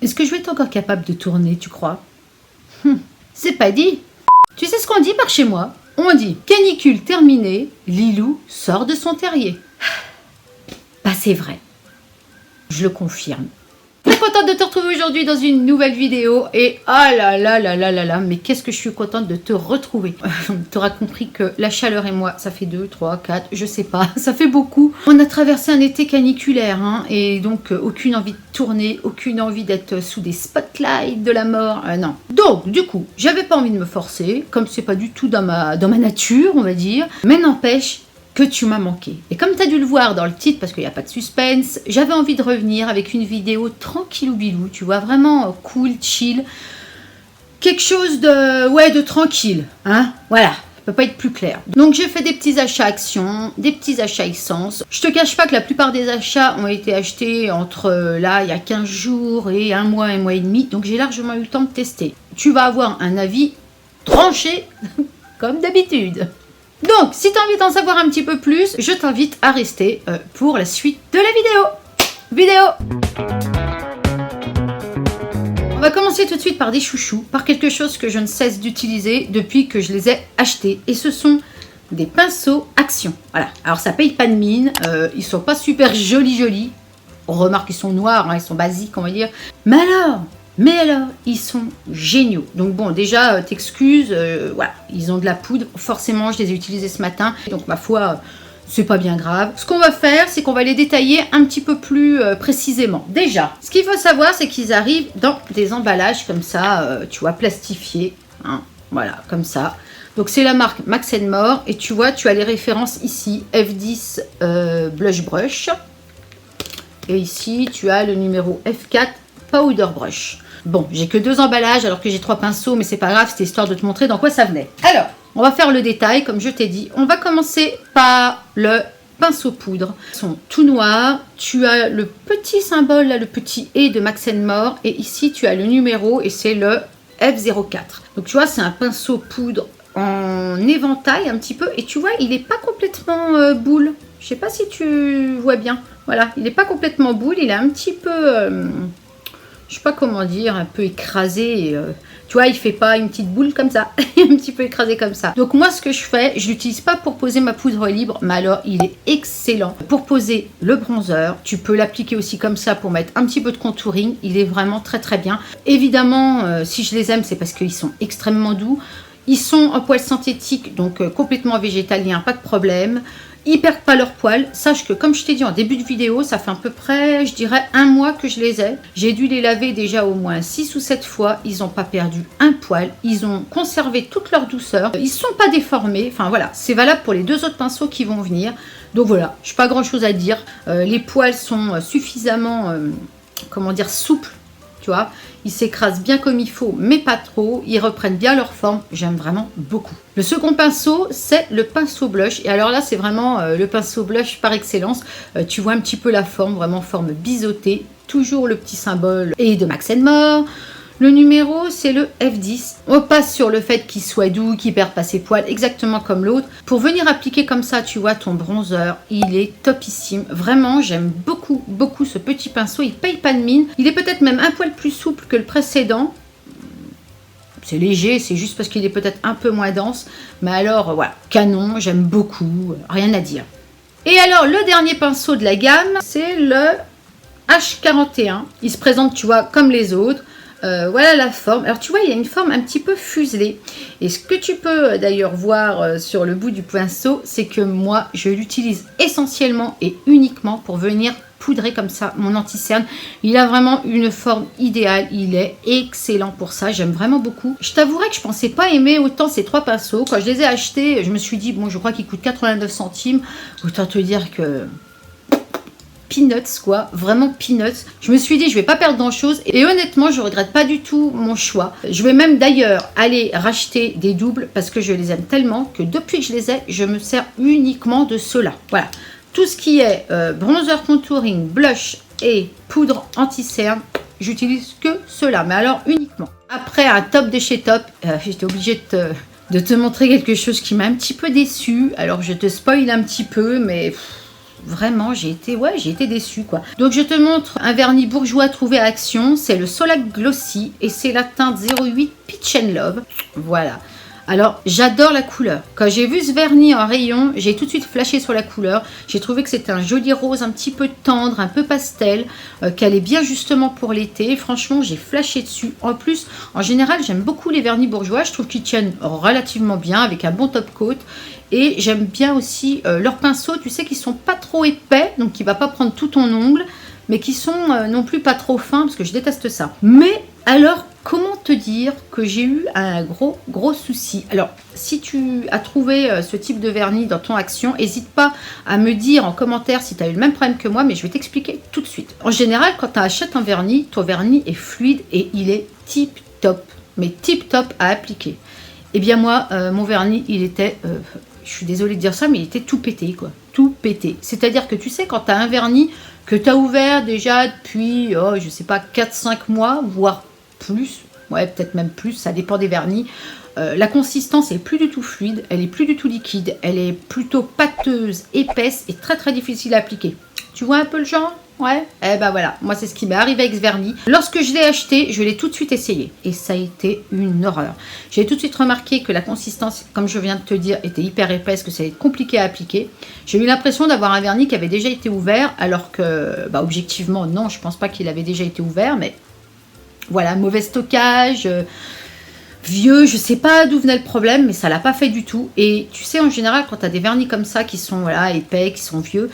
Est-ce que je vais être encore capable de tourner, tu crois? C'est pas dit. Tu sais ce qu'on dit par chez moi? On dit canicule terminée, Lilou sort de son terrier. Bah c'est vrai. Je le confirme. Très contente de te retrouver aujourd'hui dans une nouvelle vidéo et ah là là là là là là, mais qu'est-ce que je suis contente de te retrouver. Tu auras compris que la chaleur et moi, ça fait 2, 3, 4, je sais pas, ça fait beaucoup. On a traversé un été caniculaire hein, et donc aucune envie de tourner, aucune envie d'être sous des spotlights de la mort, non. Donc du coup, j'avais pas envie de me forcer, comme c'est pas du tout dans ma nature, on va dire, mais n'empêche que tu m'as manqué. Et comme tu as dû le voir dans le titre, parce qu'il n'y a pas de suspense, j'avais envie de revenir avec une vidéo tranquillou bilou, tu vois, vraiment cool, chill, quelque chose de tranquille, hein, voilà, ça peut pas être plus clair. Donc j'ai fait des petits achats actions, des petits achats essence. Je te cache pas que la plupart des achats ont été achetés entre là, il y a 15 jours et un mois et demi, donc j'ai largement eu le temps de tester. Tu vas avoir un avis tranché, comme d'habitude. Donc, si tu as envie d'en savoir un petit peu plus, je t'invite à rester pour la suite de la vidéo. On va commencer tout de suite par des chouchous, par quelque chose que je ne cesse d'utiliser depuis que je les ai achetés. Et ce sont des pinceaux Action. Voilà, alors ça paye pas de mine, ils sont pas super jolis. On remarque qu'ils sont noirs, hein, ils sont basiques, on va dire. Mais alors, ils sont géniaux. Donc bon, déjà, t'excuses, voilà, ils ont de la poudre. Forcément, je les ai utilisés ce matin. Donc ma foi, c'est pas bien grave. Ce qu'on va faire, c'est qu'on va les détailler un petit peu plus précisément. Déjà, ce qu'il faut savoir, c'est qu'ils arrivent dans des emballages comme ça, tu vois, plastifiés. Hein, voilà, comme ça. Donc c'est la marque Max & More. Et tu vois, tu as les références ici. F10 Blush Brush. Et ici, tu as le numéro F4 Powder Brush. Bon, j'ai que 2 emballages alors que j'ai 3 pinceaux, mais c'est pas grave, c'était histoire de te montrer dans quoi ça venait. Alors, on va faire le détail, comme je t'ai dit. On va commencer par le pinceau poudre. Ils sont tout noirs. Tu as le petit symbole, là, le petit E de Max & More. Et ici, tu as le numéro et c'est le F04. Donc, tu vois, c'est un pinceau poudre en éventail un petit peu. Et tu vois, il n'est pas complètement boule. Je sais pas si tu vois bien. Voilà, il n'est pas complètement boule. Il est un petit peu... je sais pas comment dire, un peu écrasé. Tu vois, il fait pas une petite boule comme ça. Il est un petit peu écrasé comme ça. Donc moi, ce que je fais, je l'utilise pas pour poser ma poudre libre, mais alors il est excellent pour poser le bronzer. Tu peux l'appliquer aussi comme ça pour mettre un petit peu de contouring. Il est vraiment très très bien. Évidemment, si je les aime, c'est parce qu'ils sont extrêmement doux. Ils sont en poils synthétiques, donc complètement végétaliens, pas de problème. Ils perdent pas leurs poils. Sache que comme je t'ai dit en début de vidéo, ça fait à peu près, je dirais, 1 mois que je les ai. J'ai dû les laver déjà au moins 6 ou 7 fois. Ils n'ont pas perdu un poil. Ils ont conservé toute leur douceur. Ils ne sont pas déformés. Enfin voilà, c'est valable pour les 2 autres pinceaux qui vont venir. Donc voilà, je n'ai pas grand chose à dire. Les poils sont suffisamment, comment dire, souples. Tu vois, ils s'écrasent bien comme il faut, mais pas trop. Ils reprennent bien leur forme. J'aime vraiment beaucoup. Le second pinceau, c'est le pinceau blush. Et alors là, c'est vraiment le pinceau blush par excellence. Tu vois un petit peu la forme, vraiment forme biseautée. Toujours le petit symbole et de Max & More. Le numéro, c'est le F10. On passe sur le fait qu'il soit doux, qu'il ne perde pas ses poils, exactement comme l'autre. Pour venir appliquer comme ça, tu vois, ton bronzer, il est topissime. Vraiment, j'aime beaucoup, beaucoup ce petit pinceau. Il ne paye pas de mine. Il est peut-être même un poil plus souple que le précédent. C'est léger, c'est juste parce qu'il est peut-être un peu moins dense. Mais alors, voilà, canon, j'aime beaucoup, rien à dire. Et alors, le dernier pinceau de la gamme, c'est le H41. Il se présente, tu vois, comme les autres. Voilà la forme. Alors tu vois, il y a une forme un petit peu fuselée. Et ce que tu peux d'ailleurs voir sur le bout du pinceau, c'est que moi, je l'utilise essentiellement et uniquement pour venir poudrer comme ça mon anti-cerne. Il a vraiment une forme idéale. Il est excellent pour ça. J'aime vraiment beaucoup. Je t'avouerai que je pensais pas aimer autant ces 3 pinceaux. Quand je les ai achetés, je me suis dit, bon, je crois qu'ils coûtent 89 centimes. Autant te dire que... peanuts quoi, vraiment peanuts. Je me suis dit je vais pas perdre grand chose et honnêtement je regrette pas du tout mon choix. Je vais même d'ailleurs aller racheter des doubles parce que je les aime tellement que depuis que je les ai, je me sers uniquement de ceux-là. Voilà, tout ce qui est bronzer, contouring, blush et poudre anti-cerne, j'utilise que ceux-là, mais alors uniquement. Après un top de chez Top, j'étais obligée de te montrer quelque chose qui m'a un petit peu déçu. Alors je te spoil un petit peu, mais vraiment, j'ai été déçue, quoi. Donc, je te montre un vernis bourgeois trouvé à Action. C'est le Solac Glossy et c'est la teinte 08 Peach and Love. Voilà. Alors, j'adore la couleur. Quand j'ai vu ce vernis en rayon, j'ai tout de suite flashé sur la couleur. J'ai trouvé que c'était un joli rose, un petit peu tendre, un peu pastel, qu'elle est bien justement pour l'été. Franchement, j'ai flashé dessus. En plus, en général, j'aime beaucoup les vernis bourgeois. Je trouve qu'ils tiennent relativement bien avec un bon top coat. Et j'aime bien aussi leurs pinceaux, tu sais, qui sont pas trop épais, donc qui ne va pas prendre tout ton ongle, mais qui sont non plus pas trop fins, parce que je déteste ça. Mais alors, comment te dire que j'ai eu un gros souci? Alors, si tu as trouvé ce type de vernis dans ton Action, n'hésite pas à me dire en commentaire si tu as eu le même problème que moi, mais je vais t'expliquer tout de suite. En général, quand tu achètes un vernis, ton vernis est fluide et il est tip top, mais tip top à appliquer. Eh bien moi, mon vernis, il était... je suis désolée de dire ça, mais il était tout pété, quoi. Tout pété. C'est-à-dire que tu sais, quand tu as un vernis que tu as ouvert déjà depuis, je sais pas, 4-5 mois, voire plus, ouais, peut-être même plus, ça dépend des vernis, la consistance est plus du tout fluide, elle est plus du tout liquide, elle est plutôt pâteuse, épaisse et très très difficile à appliquer. Tu vois un peu le genre? Ouais, eh ben voilà, moi c'est ce qui m'est arrivé avec ce vernis. Lorsque je l'ai acheté, je l'ai tout de suite essayé et ça a été une horreur. J'ai tout de suite remarqué que la consistance, comme je viens de te dire, était hyper épaisse, que ça allait être compliqué à appliquer. J'ai eu l'impression d'avoir un vernis qui avait déjà été ouvert, alors que, bah, objectivement, non, je pense pas qu'il avait déjà été ouvert, mais voilà, mauvais stockage, vieux, je sais pas d'où venait le problème, mais ça l'a pas fait du tout. Et tu sais, en général, quand tu as des vernis comme ça qui sont voilà, épais, qui sont vieux,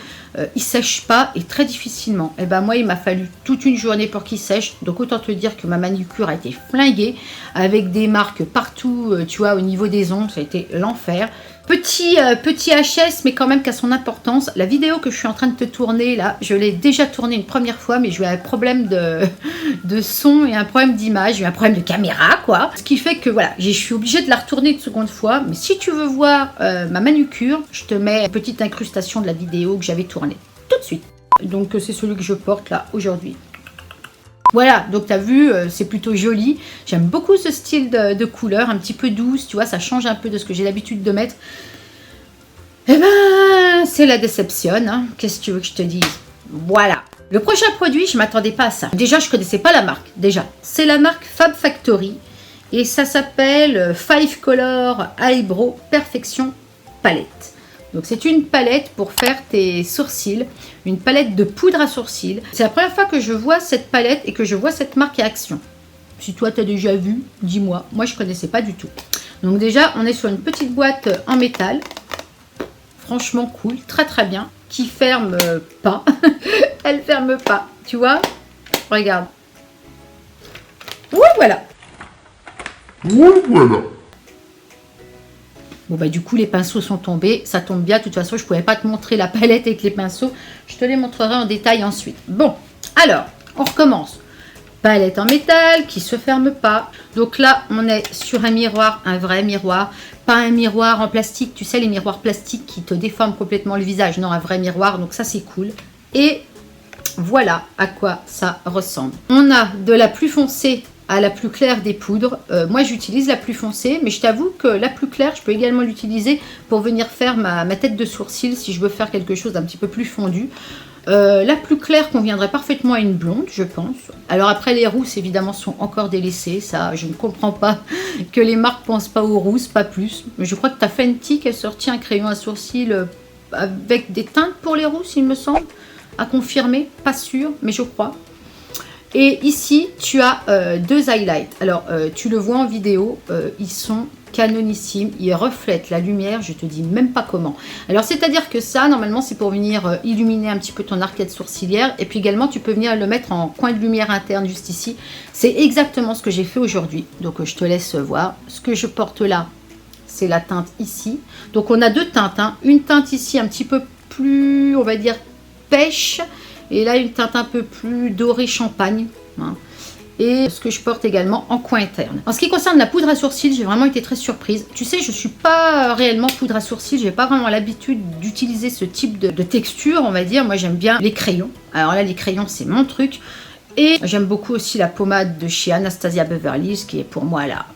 ils sèchent pas et très difficilement. Et ben moi, il m'a fallu toute une journée pour qu'ils sèchent. Donc autant te dire que ma manucure a été flinguée avec des marques partout, tu vois, au niveau des ongles, ça a été l'enfer. Petit HS, mais quand même qu'à son importance. La vidéo que je suis en train de te tourner là, je l'ai déjà tournée une première fois, mais j'ai eu un problème de son et un problème d'image, j'ai eu un problème de caméra, quoi. Ce qui fait que voilà, je suis obligée de la retourner une seconde fois. Mais si tu veux voir ma manucure, je te mets une petite incrustation de la vidéo que j'avais tournée tout de suite. Donc c'est celui que je porte là aujourd'hui. Voilà, donc tu as vu, c'est plutôt joli. J'aime beaucoup ce style de couleur, un petit peu douce, tu vois, ça change un peu de ce que j'ai l'habitude de mettre. Eh ben, c'est la déception, hein. Qu'est-ce que tu veux que je te dise? Voilà. Le prochain produit, je ne m'attendais pas à ça. Déjà, je ne connaissais pas la marque, déjà. C'est la marque Fab Factory et ça s'appelle 5 Color Eyebrow Perfection Palette. Donc c'est une palette pour faire tes sourcils, une palette de poudre à sourcils. C'est la première fois que je vois cette palette et que je vois cette marque à Action. Si toi tu as déjà vu, dis-moi. Moi je ne connaissais pas du tout. Donc déjà on est sur une petite boîte en métal. Franchement cool, très très bien. Qui ferme pas. Elle ferme pas, tu vois. Regarde. Ouais voilà. Ouais voilà. Bon bah du coup les pinceaux sont tombés, ça tombe bien, de toute façon je pouvais pas te montrer la palette avec les pinceaux, je te les montrerai en détail ensuite. Bon, alors, on recommence. Palette en métal qui se ferme pas. Donc là on est sur un miroir, un vrai miroir, pas un miroir en plastique, tu sais les miroirs plastiques qui te déforment complètement le visage, non un vrai miroir, donc ça c'est cool. Et voilà à quoi ça ressemble. On a de la plus foncée à la plus claire des poudres. Moi j'utilise la plus foncée, mais je t'avoue que la plus claire je peux également l'utiliser pour venir faire ma tête de sourcil si je veux faire quelque chose d'un petit peu plus fondu. La plus claire conviendrait parfaitement à une blonde, je pense. Alors après les rousses évidemment sont encore délaissées, ça je ne comprends pas que les marques pensent pas aux rousses, pas plus. Mais je crois que tu as Fenty qui a sorti un crayon à sourcil avec des teintes pour les rousses il me semble, à confirmer, pas sûr mais je crois. Et ici, tu as deux highlights. Alors, tu le vois en vidéo, ils sont canonissimes. Ils reflètent la lumière, je te dis même pas comment. Alors, c'est-à-dire que ça, normalement, c'est pour venir illuminer un petit peu ton arcade sourcilière. Et puis également, tu peux venir le mettre en coin de lumière interne, juste ici. C'est exactement ce que j'ai fait aujourd'hui. Donc, je te laisse voir. Ce que je porte là, c'est la teinte ici. Donc, on a deux teintes, hein. Une teinte ici, un petit peu plus, on va dire, pêche. Et là, une teinte un peu plus dorée champagne. Hein. Et ce que je porte également en coin interne. En ce qui concerne la poudre à sourcils, j'ai vraiment été très surprise. Tu sais, je ne suis pas réellement poudre à sourcils. Je n'ai pas vraiment l'habitude d'utiliser ce type de texture, on va dire. Moi, j'aime bien les crayons. Alors là, les crayons, c'est mon truc. Et j'aime beaucoup aussi la pommade de chez Anastasia Beverly, qui est pour moi la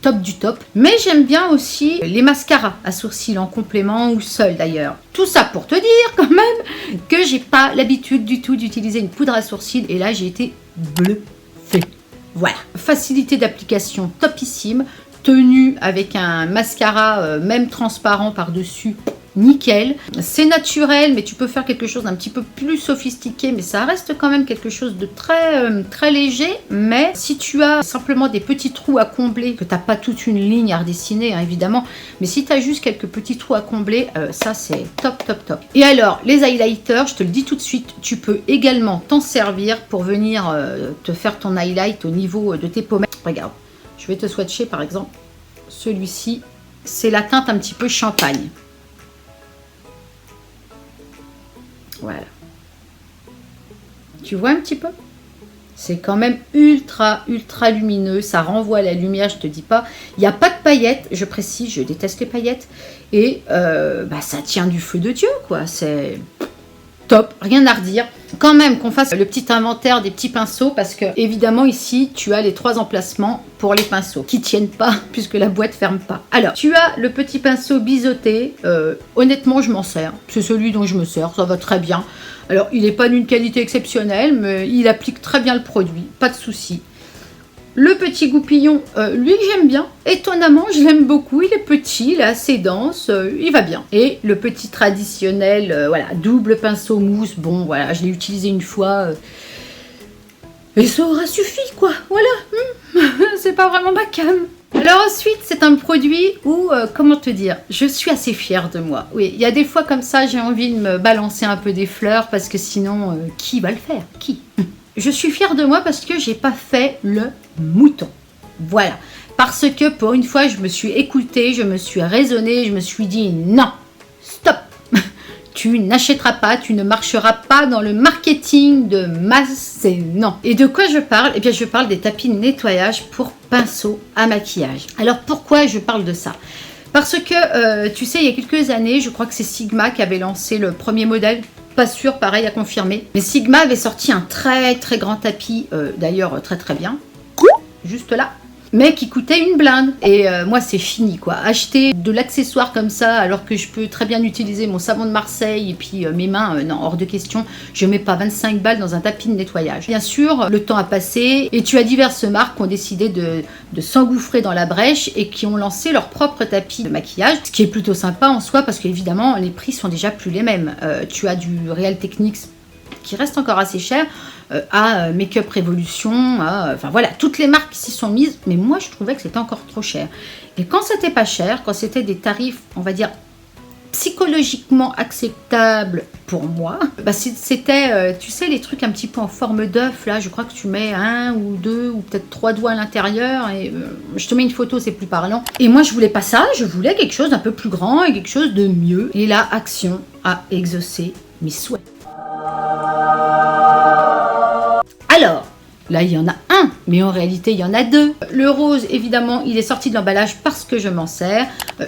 top du top. Mais j'aime bien aussi les mascaras à sourcils en complément ou seul d'ailleurs. Tout ça pour te dire quand même que j'ai pas l'habitude du tout d'utiliser une poudre à sourcils et là j'ai été bluffée. Voilà, facilité d'application topissime, tenue avec un mascara même transparent par-dessus. Nickel, c'est naturel, mais tu peux faire quelque chose d'un petit peu plus sophistiqué, mais ça reste quand même quelque chose de très léger. Mais si tu as simplement des petits trous à combler, que tu n'as pas toute une ligne à redessiner, hein, évidemment, mais si tu as juste quelques petits trous à combler, ça c'est top, top, top. Et alors, les highlighters, je te le dis tout de suite, tu peux également t'en servir pour venir te faire ton highlight au niveau de tes pommettes. Regarde, je vais te swatcher par exemple, celui-ci, c'est la teinte un petit peu champagne. Voilà. Tu vois un petit peu? C'est quand même ultra lumineux. Ça renvoie à la lumière, je te dis pas. Il n'y a pas de paillettes, je précise, je déteste les paillettes. Et ça tient du feu de Dieu, quoi. C'est top, rien à redire. Quand même qu'on fasse le petit inventaire des petits pinceaux parce que évidemment ici tu as les 3 emplacements pour les pinceaux qui tiennent pas puisque la boîte ferme pas. Alors tu as le petit pinceau biseauté, honnêtement je m'en sers, c'est celui dont je me sers, ça va très bien. Alors il n'est pas d'une qualité exceptionnelle mais il applique très bien le produit, pas de souci. Le petit goupillon, lui j'aime bien. Étonnamment, je l'aime beaucoup. Il est petit, il est assez dense, il va bien. Et le petit traditionnel, voilà, double pinceau mousse. Bon, voilà, je l'ai utilisé une fois. Et ça aura suffi, quoi. Voilà. C'est pas vraiment ma cam. Alors ensuite, c'est un produit où, comment te dire, je suis assez fière de moi. Oui, il y a des fois comme ça, j'ai envie de me balancer un peu des fleurs parce que sinon, qui va le faire? Qui? Je suis fière de moi parce que j'ai pas fait le mouton. Voilà. Parce que pour une fois, je me suis écoutée, je me suis raisonnée, je me suis dit non, stop. Tu n'achèteras pas, tu ne marcheras pas dans le marketing de masse, c'est non. Et de quoi je parle? Eh bien, je parle des tapis de nettoyage pour pinceau à maquillage. Alors, pourquoi je parle de ça? Parce que, tu sais, il y a quelques années, je crois que c'est Sigma qui avait lancé le premier modèle. Pas sûr, pareil à confirmer. Mais Sigma avait sorti un très grand tapis, d'ailleurs très bien, juste là, mais qui coûtait une blinde. Et moi c'est fini quoi. Acheter de l'accessoire comme ça alors que je peux très bien utiliser mon savon de Marseille et puis mes mains, non, hors de question. Je mets pas 25 balles dans un tapis de nettoyage. Bien sûr, le temps a passé et tu as diverses marques qui ont décidé de s'engouffrer dans la brèche et qui ont lancé leur propre tapis de maquillage, ce qui est plutôt sympa en soi parce qu'évidemment les prix sont déjà plus les mêmes. Tu as du Real Techniques qui reste encore assez cher, à Make-up Revolution, enfin voilà, toutes les marques s'y sont mises, mais moi je trouvais que c'était encore trop cher. Et quand c'était pas cher, quand c'était des tarifs, on va dire, psychologiquement acceptables pour moi, c'était, tu sais, les trucs un petit peu en forme d'œuf, là, je crois que tu mets 1 ou 2 ou peut-être 3 doigts à l'intérieur, et je te mets une photo, c'est plus parlant. Et moi je voulais pas ça, je voulais quelque chose d'un peu plus grand et quelque chose de mieux. Et là, Action a exaucé mes souhaits. Alors, là, il y en a un, mais en réalité, il y en a 2. Le rose, évidemment, il est sorti de l'emballage parce que je m'en sers.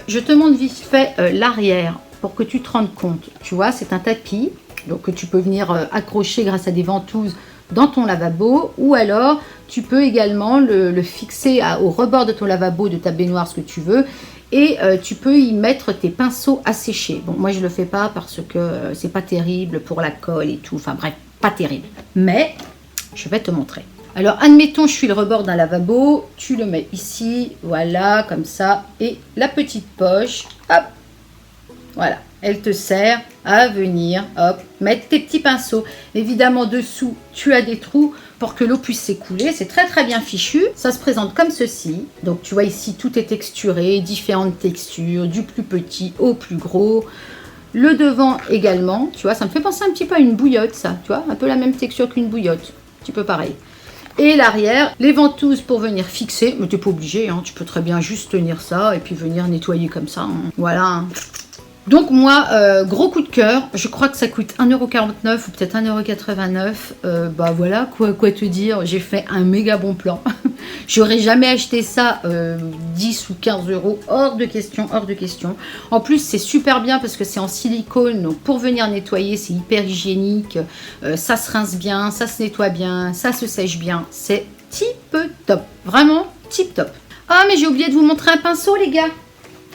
Je te montre vite fait l'arrière pour que tu te rendes compte. Tu vois, c'est un tapis donc, que tu peux venir accrocher grâce à des ventouses dans ton lavabo. Ou alors, tu peux également le fixer au rebord de ton lavabo, de ta baignoire, ce que tu veux. Et tu peux y mettre tes pinceaux à sécher. Bon, moi, je ne le fais pas parce que c'est pas terrible pour la colle et tout. Enfin, bref, pas terrible. Mais je vais te montrer. Alors, admettons, je suis le rebord d'un lavabo. Tu le mets ici, voilà, comme ça. Et la petite poche, hop, voilà. Elle te sert à venir, hop, mettre tes petits pinceaux. Évidemment, dessous, tu as des trous pour que l'eau puisse s'écouler. C'est très bien fichu. Ça se présente comme ceci. Donc, tu vois ici, tout est texturé, différentes textures, du plus petit au plus gros. Le devant également, tu vois, ça me fait penser un petit peu à une bouillotte, ça. Tu vois, un peu la même texture qu'une bouillotte. Un petit peu pareil. Et l'arrière, les ventouses pour venir fixer. Mais tu n'es pas obligé, hein, tu peux très bien juste tenir ça et puis venir nettoyer comme ça. Hein. Voilà. Hein. Donc moi, gros coup de cœur, je crois que ça coûte 1,49 € ou peut-être 1,89 €. Bah voilà, quoi te dire, j'ai fait un méga bon plan. J'aurais jamais acheté ça 10 ou 15 €, hors de question, hors de question. En plus, c'est super bien parce que c'est en silicone, donc pour venir nettoyer, c'est hyper hygiénique. Ça se rince bien, ça se nettoie bien, ça se sèche bien. C'est tip top, vraiment tip top. Ah, mais j'ai oublié de vous montrer un pinceau, les gars.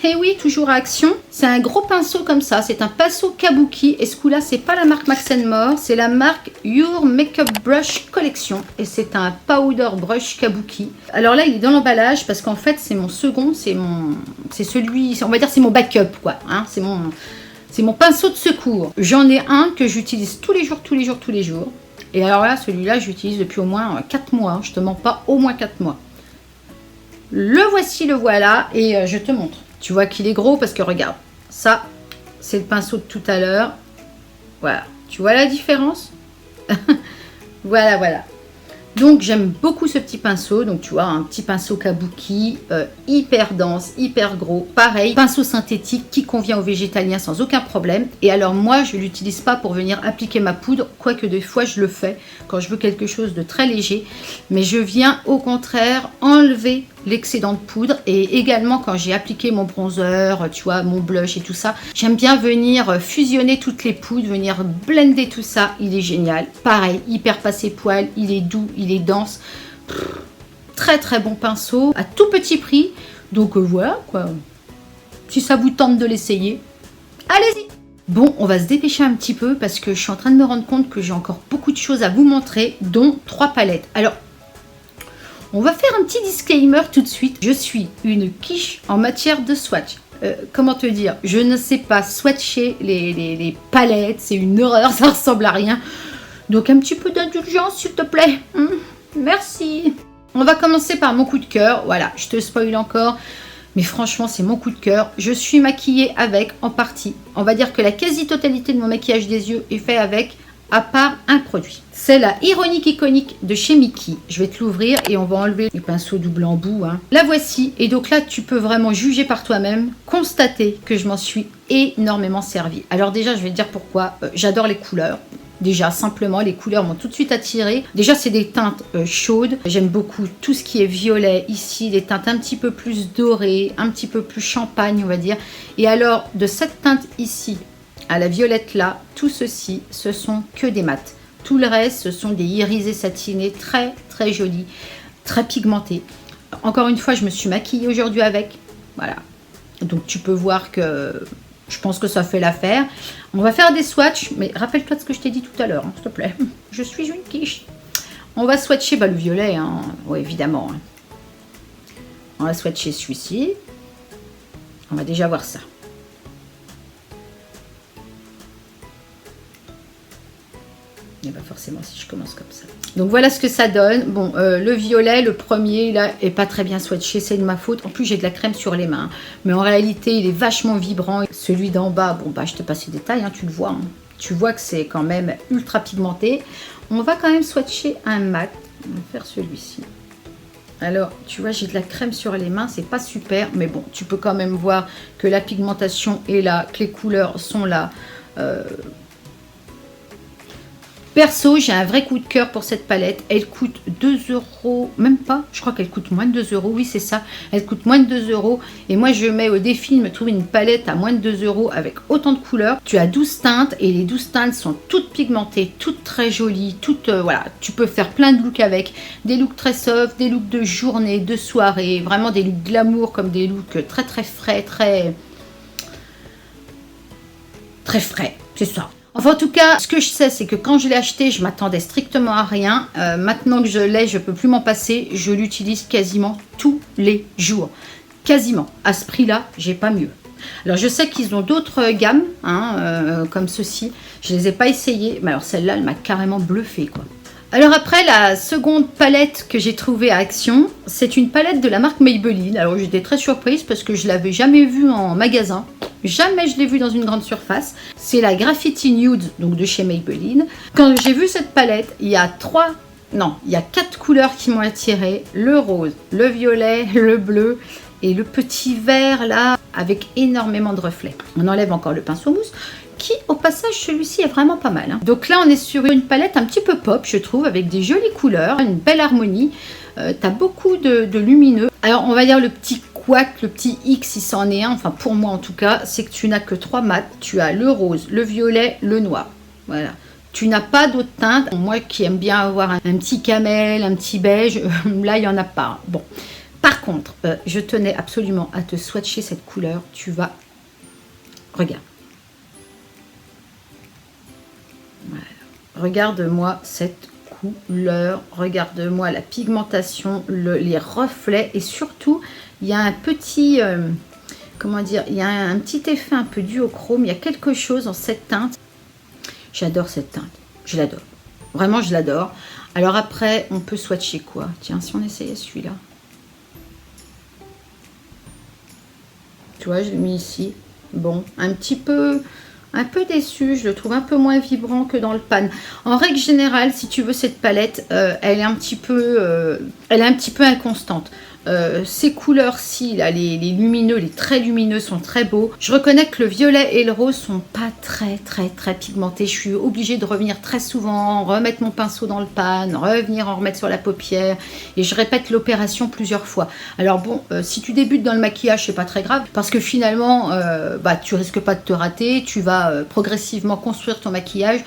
Eh oui, toujours à Action. C'est un gros pinceau comme ça. C'est un pinceau Kabuki. Et ce coup-là, c'est pas la marque Max More. C'est la marque Your Makeup Brush Collection. Et c'est un powder brush Kabuki. Alors là, il est dans l'emballage parce qu'en fait, c'est mon second. C'est celui, on va dire, c'est mon backup, quoi. Hein, c'est mon pinceau de secours. J'en ai un que j'utilise tous les jours, tous les jours, tous les jours. Et alors là, celui-là, j'utilise depuis au moins 4 mois. Je te mens pas, au moins 4 mois. Le voici, le voilà. Et je te montre. Tu vois qu'il est gros parce que regarde, ça, c'est le pinceau de tout à l'heure. Voilà, tu vois la différence? Voilà, voilà. Donc, j'aime beaucoup ce petit pinceau. Donc, tu vois, un petit pinceau Kabuki, hyper dense, hyper gros. Pareil, pinceau synthétique qui convient aux végétaliens sans aucun problème. Et alors, moi, je ne l'utilise pas pour venir appliquer ma poudre, quoique des fois, je le fais quand je veux quelque chose de très léger. Mais je viens, au contraire, enlever l'excédent de poudre. Et également, quand j'ai appliqué mon bronzer, tu vois, mon blush et tout ça, j'aime bien venir fusionner toutes les poudres, venir blender tout ça. Il est génial. Pareil, hyper passé poil, il est doux, il est dense. Très très bon pinceau à tout petit prix. Donc voilà quoi. Si ça vous tente de l'essayer, allez-y. Bon, on va se dépêcher un petit peu parce que je suis en train de me rendre compte que j'ai encore beaucoup de choses à vous montrer, dont 3 palettes. Alors, on va faire un petit disclaimer tout de suite. Je suis une quiche en matière de swatch. Comment te dire? Je ne sais pas swatcher les palettes. C'est une horreur, ça ressemble à rien. Donc un petit peu d'indulgence s'il te plaît. Merci. On va commencer par mon coup de cœur. Voilà, je te spoil encore. Mais franchement, c'est mon coup de cœur. Je suis maquillée avec, en partie. On va dire que la quasi-totalité de mon maquillage des yeux est fait avec, à part un produit. C'est la Ironique Iconique de chez Mickey. Je vais te l'ouvrir et on va enlever les pinceaux double embout. Hein. La voici. Et donc là, tu peux vraiment juger par toi-même, constater que je m'en suis énormément servi. Alors déjà, je vais te dire pourquoi. J'adore les couleurs. Déjà, simplement, les couleurs m'ont tout de suite attirée. Déjà, c'est des teintes chaudes. J'aime beaucoup tout ce qui est violet. Ici, des teintes un petit peu plus dorées, un petit peu plus champagne, on va dire. Et alors, de cette teinte ici à la violette là, tout ceci, ce sont que des mats. Tout le reste, ce sont des irisés satinés très, très jolis, très pigmentés. Encore une fois, je me suis maquillée aujourd'hui avec. Voilà. Donc, tu peux voir que je pense que ça fait l'affaire. On va faire des swatchs, mais rappelle-toi de ce que je t'ai dit tout à l'heure, hein, s'il te plaît. Je suis une quiche. On va swatcher le violet, hein. Oui, évidemment. Hein. On va swatcher celui-ci. On va déjà voir ça. Et bien forcément si je commence comme ça. Donc voilà ce que ça donne. Bon, le violet, le premier, là, est pas très bien swatché, c'est de ma faute. En plus, j'ai de la crème sur les mains. Mais en réalité, il est vachement vibrant. Celui d'en bas, bon, bah, je te passe les détails, hein, tu le vois. Hein. Tu vois que c'est quand même ultra pigmenté. On va quand même swatcher un mat. On va faire celui-ci. Alors, tu vois, j'ai de la crème sur les mains, c'est pas super. Mais bon, tu peux quand même voir que la pigmentation est là, que les couleurs sont là. Perso, j'ai un vrai coup de cœur pour cette palette. Elle coûte 2 €, même pas. Je crois qu'elle coûte moins de 2 €. Oui, c'est ça. Elle coûte moins de 2 €. Et moi, je mets au défi de me trouver une palette à moins de 2 € avec autant de couleurs. Tu as 12 teintes et les 12 teintes sont toutes pigmentées, toutes très jolies. Toutes, voilà, tu peux faire plein de looks avec. Des looks très soft, des looks de journée, de soirée. Vraiment des looks glamour comme des looks très très frais, très frais. C'est ça. Enfin, en tout cas, ce que je sais, c'est que quand je l'ai acheté, je m'attendais strictement à rien. Maintenant que je l'ai, je ne peux plus m'en passer. Je l'utilise quasiment tous les jours. Quasiment. À ce prix-là, j'ai pas mieux. Alors, je sais qu'ils ont d'autres gammes, hein, comme ceci. Je ne les ai pas essayées. Mais alors, celle-là, elle m'a carrément bluffé, quoi. Alors après, la seconde palette que j'ai trouvée à Action, c'est une palette de la marque Maybelline. Alors, j'étais très surprise parce que je ne l'avais jamais vue en magasin. Jamais je l'ai vue dans une grande surface. C'est la Graffiti Nude, donc de chez Maybelline. Quand j'ai vu cette palette, il y a 4 couleurs qui m'ont attirée. Le rose, le violet, le bleu et le petit vert là, avec énormément de reflets. On enlève encore le pinceau mousse. Qui, au passage, celui-ci est vraiment pas mal. Hein. Donc là, on est sur une palette un petit peu pop, je trouve, avec des jolies couleurs, une belle harmonie. Tu as beaucoup de lumineux. Alors, on va dire le petit couac, le petit X, si c'en est un, enfin pour moi en tout cas, c'est que tu n'as que 3 mats. Tu as le rose, le violet, le noir. Voilà. Tu n'as pas d'autres teintes. Moi qui aime bien avoir un petit camel, un petit beige, là, il n'y en a pas. Bon. Par contre, je tenais absolument à te swatcher cette couleur. Tu vas... Regarde. Voilà. Regarde-moi cette couleur. Regarde-moi la pigmentation, les reflets. Et surtout, il y a un petit... comment dire, il y a un petit effet un peu duochrome, il y a quelque chose dans cette teinte. J'adore cette teinte, je l'adore. Vraiment, je l'adore. Alors après, on peut swatcher quoi? Tiens, si on essayait celui-là. Tu vois, je l'ai mis ici. Bon, un peu déçu, je le trouve un peu moins vibrant que dans le pan. En règle générale, si tu veux cette palette, elle est un petit peu inconstante. Ces couleurs-ci, là, les lumineux, les traits lumineux sont très beaux. Je reconnais que le violet et le rose sont pas très pigmentés. Je suis obligée de revenir très souvent, remettre mon pinceau dans le pan, revenir en remettre sur la paupière. Et je répète l'opération plusieurs fois. Alors bon, si tu débutes dans le maquillage, c'est pas très grave. Parce que finalement, tu risques pas de te rater. Tu vas progressivement construire ton maquillage.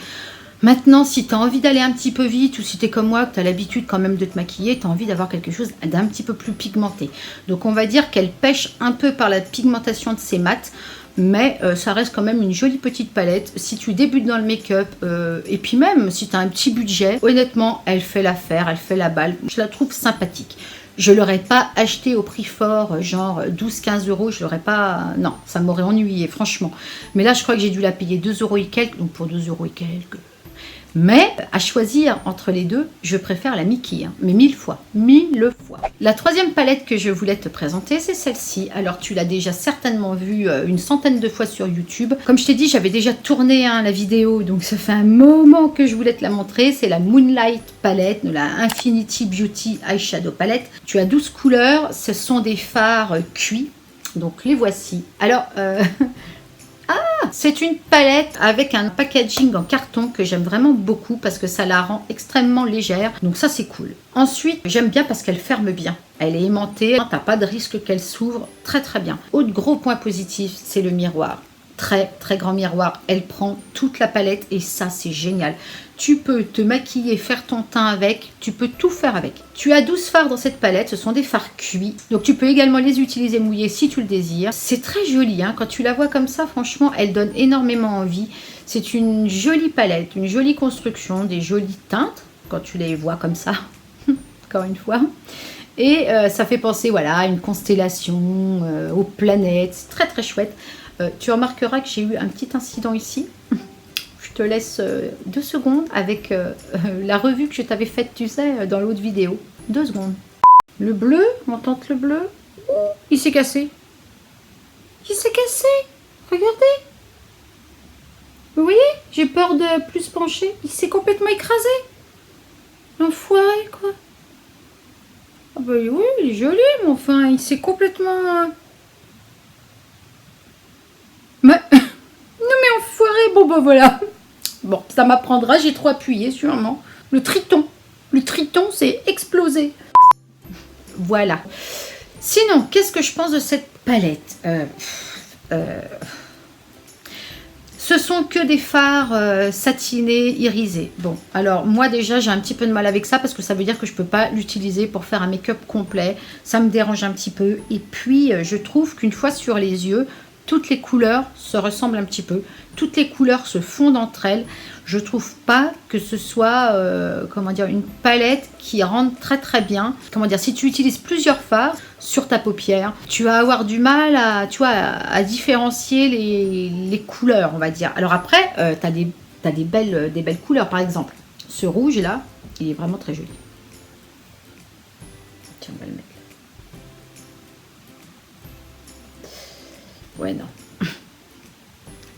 Maintenant, si tu as envie d'aller un petit peu vite ou si tu es comme moi, que tu as l'habitude quand même de te maquiller, tu as envie d'avoir quelque chose d'un petit peu plus pigmenté. Donc on va dire qu'elle pêche un peu par la pigmentation de ses mats, mais ça reste quand même une jolie petite palette. Si tu débutes dans le make-up, et puis même si tu as un petit budget, honnêtement, elle fait l'affaire, elle fait la balle. Je la trouve sympathique. Je ne l'aurais pas acheté au prix fort, genre 12-15 euros, je l'aurais pas... Non, ça m'aurait ennuyé, franchement. Mais là, je crois que j'ai dû la payer 2 euros et quelques, donc pour 2 euros et quelques... Mais à choisir entre les deux, je préfère la Mickey, hein, mais 1000 fois. La troisième palette que je voulais te présenter, c'est celle-ci. Alors tu l'as déjà certainement vue une centaine de fois sur YouTube. Comme je t'ai dit, j'avais déjà tourné la vidéo, donc ça fait un moment que je voulais te la montrer. C'est la Moonlight Palette, de la Infinity Beauty Eyeshadow Palette. Tu as 12 couleurs, ce sont des fards cuits, donc les voici. Alors... c'est une palette avec un packaging en carton que j'aime vraiment beaucoup parce que ça la rend extrêmement légère. Donc ça, c'est cool. Ensuite, j'aime bien parce qu'elle ferme bien. Elle est aimantée, t'as pas de risque qu'elle s'ouvre. Très bien. Autre gros point positif, c'est le miroir. Très grand miroir. Elle prend toute la palette et ça, c'est génial. Tu peux te maquiller, faire ton teint avec, tu peux tout faire avec. Tu as 12 fards dans cette palette, ce sont des fards cuits. Donc tu peux également les utiliser mouillés si tu le désires. C'est très joli, hein. Quand tu la vois comme ça, franchement, elle donne énormément envie. C'est une jolie palette, une jolie construction, des jolies teintes, quand tu les vois comme ça, encore une fois. Et ça fait penser voilà, à une constellation, aux planètes, c'est très chouette. Tu remarqueras que j'ai eu un petit incident ici. Je te laisse 2 secondes avec la revue que je t'avais faite, tu sais, dans l'autre vidéo. 2 secondes. Le bleu, on tente le bleu. Oh, il s'est cassé. Il s'est cassé. Regardez. Vous voyez, j'ai peur de plus pencher. Il s'est complètement écrasé. L'enfoiré, quoi. Ah bah oui, il est joli, mais enfin, il s'est complètement... Mais... Non mais enfoiré, bon bah voilà. Bon, ça m'apprendra, j'ai trop appuyé sûrement. Le triton s'est explosé. Voilà. Sinon, qu'est-ce que je pense de cette palette? Ce sont que des fards satinés, irisés. Bon, alors moi déjà, j'ai un petit peu de mal avec ça parce que ça veut dire que je ne peux pas l'utiliser pour faire un make-up complet. Ça me dérange un petit peu. Et puis, je trouve qu'une fois sur les yeux, toutes les couleurs se ressemblent un petit peu. Toutes les couleurs se fondent entre elles. Je trouve pas que ce soit comment dire, une palette qui rentre très bien. Comment dire, si tu utilises plusieurs fards sur ta paupière, tu vas avoir du mal à, tu vois, à différencier les couleurs, on va dire. Alors après, tu as des belles couleurs. Par exemple, ce rouge là, il est vraiment très joli. Tiens, on va le mettre là. Ouais, non. Un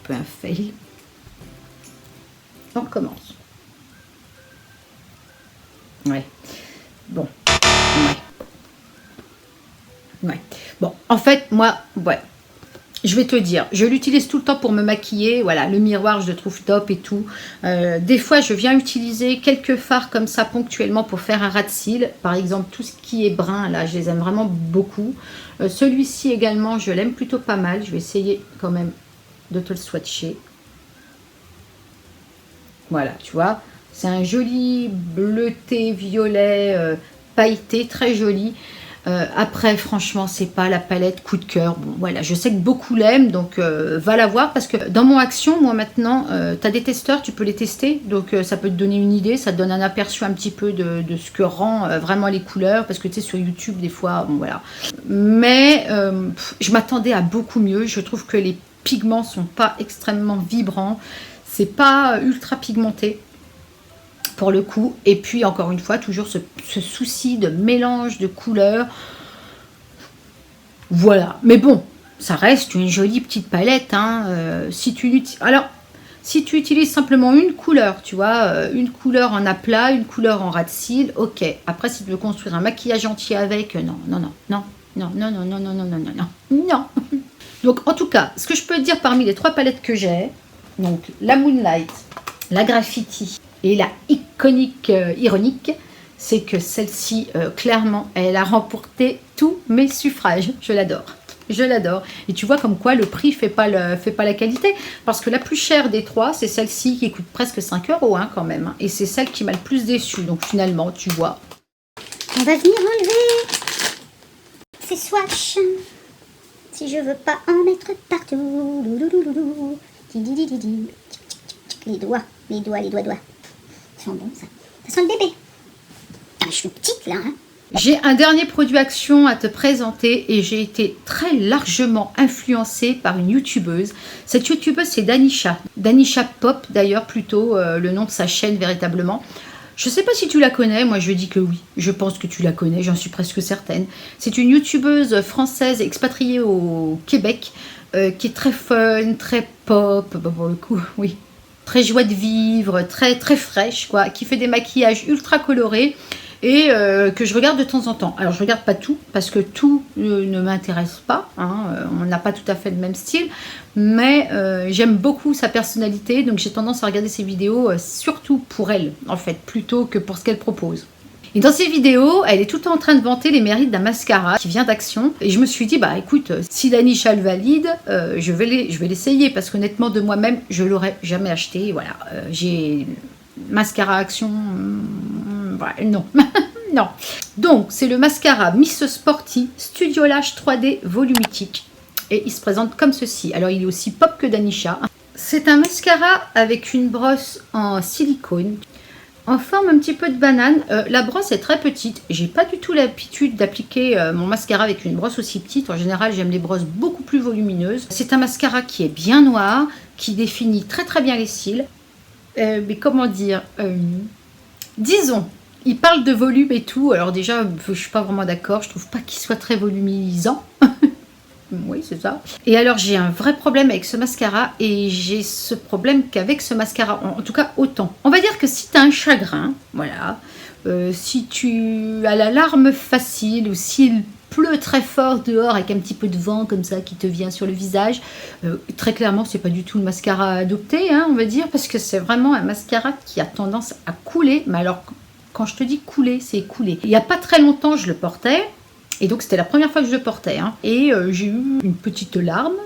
peu un fail. On recommence. Ouais. Bon. Ouais. Bon, en fait, moi, ouais. Je vais te dire, je l'utilise tout le temps pour me maquiller. Voilà, le miroir, je le trouve top et tout. Des fois, je viens utiliser quelques fards comme ça ponctuellement pour faire un ras de cils. Par exemple, tout ce qui est brun, là, je les aime vraiment beaucoup. Celui-ci également, je l'aime plutôt pas mal. Je vais essayer quand même de te le swatcher. Voilà, tu vois, c'est un joli bleuté, violet, pailleté, très joli. Après, franchement, c'est pas la palette coup de cœur. Bon, voilà, je sais que beaucoup l'aiment, donc va la voir. Parce que dans mon Action, moi maintenant, tu as des testeurs, tu peux les tester. Donc ça peut te donner une idée, ça te donne un aperçu un petit peu de ce que rend vraiment les couleurs. Parce que tu sais, sur YouTube, des fois, bon voilà. Mais je m'attendais à beaucoup mieux. Je trouve que les pigments sont pas extrêmement vibrants. C'est pas ultra pigmenté. Pour le coup, et puis encore une fois, toujours ce souci de mélange de couleurs. Voilà, mais bon, ça reste une jolie petite palette. Hein. Si tu utilises simplement une couleur, tu vois, une couleur en aplat, une couleur en ras de cils, ok. Après, si tu veux construire un maquillage entier avec, non. Donc, en tout cas, ce que je peux te dire parmi les 3 palettes que j'ai, donc la Moonlight, la Graffiti et la iconique ironique, c'est que celle-ci, clairement, elle a remporté tous mes suffrages. Je l'adore. Je l'adore. Et tu vois comme quoi le prix fait pas la qualité. Parce que la plus chère des 3, c'est celle-ci qui coûte presque 5 € hein, quand même. Et c'est celle qui m'a le plus déçue. Donc finalement, tu vois. On va venir enlever ces swatchs. Si je veux pas en mettre partout. Les doigts. Ils sont bons ça. Ça sent le bébé. Ah, je suis petite là. Hein. J'ai un dernier produit Action à te présenter et j'ai été très largement influencée par une youtubeuse. Cette youtubeuse, c'est Danisha. Danisha Pop d'ailleurs, plutôt le nom de sa chaîne véritablement. Je ne sais pas si tu la connais, moi je dis que oui. Je pense que tu la connais, j'en suis presque certaine. C'est une youtubeuse française expatriée au Québec qui est très fun, très pop, bah, pour le coup, oui. Très joie de vivre, très fraîche, quoi, qui fait des maquillages ultra colorés et que je regarde de temps en temps. Alors je regarde pas tout parce que tout ne m'intéresse pas, hein, on n'a pas tout à fait le même style, mais j'aime beaucoup sa personnalité, donc j'ai tendance à regarder ses vidéos surtout pour elle en fait, plutôt que pour ce qu'elle propose. Et dans ces vidéos, elle est tout le temps en train de vanter les mérites d'un mascara qui vient d'Action. Et je me suis dit, bah écoute, si Danisha le valide, je vais l'essayer parce qu'honnêtement, de moi-même, je l'aurais jamais acheté. Voilà, j'ai mascara Action, voilà, non, non. Donc, c'est le mascara Miss Sporty Studio Lash 3D Volumitique. Et il se présente comme ceci. Alors, il est aussi pop que Danisha. C'est un mascara avec une brosse en silicone. En forme un petit peu de banane, la brosse est très petite. J'ai pas du tout l'habitude d'appliquer mon mascara avec une brosse aussi petite. En général, j'aime les brosses beaucoup plus volumineuses. C'est un mascara qui est bien noir, qui définit très bien les cils. Mais comment dire, disons, il parle de volume et tout. Alors déjà, je suis pas vraiment d'accord. Je trouve pas qu'il soit très voluminisant. Oui, c'est ça. Et alors, j'ai un vrai problème avec ce mascara et j'ai ce problème qu'avec ce mascara, en tout cas autant. On va dire que si tu as un chagrin, voilà, si tu as la larme facile ou s'il pleut très fort dehors avec un petit peu de vent comme ça qui te vient sur le visage, très clairement, c'est pas du tout le mascara à adopter, hein, on va dire, parce que c'est vraiment un mascara qui a tendance à couler. Mais alors, quand je te dis couler, c'est couler. Il n'y a pas très longtemps, je le portais. Et donc, c'était la première fois que je le portais. Hein. Et j'ai eu une petite larme.